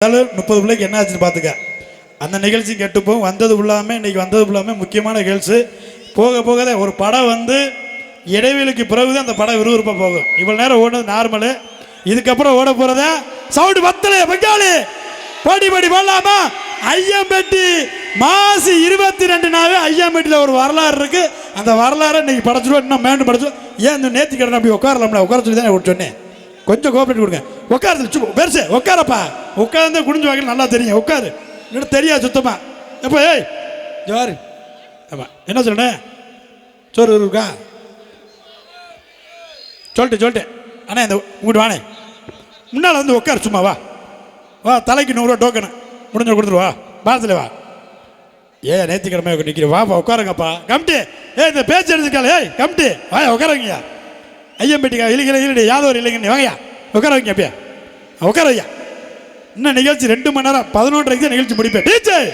30 பிள்ளைக்கு என்ன ஆச்சுன்னு பார்த்துக்க. அந்த நிகழ்ச்சி கெட்டுப்போம். வந்தது இல்லாமல் இன்னைக்கு வந்தது இல்லாமல் முக்கியமான நிகழ்ச்சி. போக போக ஒரு படம் இடைவெளிக்கு பிறகு தான் அந்த படம் விறுவிறுப்பாக போகும். இவ்வளோ நேரம் ஓடுனது நார்மலு. இதுக்கப்புறம் ஓட போகிறத சவுண்டு பத்தலை பங்காளி பாடி போடலாமா? ஐயம்பட்டி மாசி 22 ஐயம்பட்டியில் ஒரு வரலாறு இருக்கு. அந்த வரலாறை இன்னைக்கு படைச்சிடுவோம். இன்னும் மேண்டு படைச்சிடுவோம். ஏன் இந்த நேர்த்தி கிடன அப்படி உட்காரலாம்ல? உட்கார சொல்லி தான் சொன்னேன். கொஞ்சம் கோஆப்ரேட் கொடுங்க. உட்காரு பெருசு உட்காரப்பா. உட்காந்து குடிஞ்சு வாங்கல நல்லா தெரியும். உட்காரு இன்னும் தெரியாது சுத்தமா. எப்போ ஏய் ஜாரு ஆமாம் என்ன சொல்றேன்? சோறு இருக்கா சொல்லிட்டேன். அண்ணா இந்த உங்கள்கிட்ட வானே முன்னால் வந்து உட்காரு. சும்மா வா வா. தலைக்கு 100 ரூபா டோக்கனு முடிஞ்ச கொடுத்துருவா. பாரத்தில் வா. நேர்த்திக்கிழமை நிற்கிறேன். வாப்பா உட்காருங்கப்பா. கமிட்டி இந்த பேச்சு எடுத்துக்கால. கமிட்டி வாயா உட்காருங்கய்யா. ஐயம்பட்டிக்கா இல்லைங்க யாதவர் இல்லைங்க வாங்கய்யா உட்கார வைங்க. அப்பயா உட்கார வையா. இன்னும் நிகழ்ச்சி 2 மணி நேரம் 11:30 தான் நிகழ்ச்சி முடிப்பேன். டீச்சர்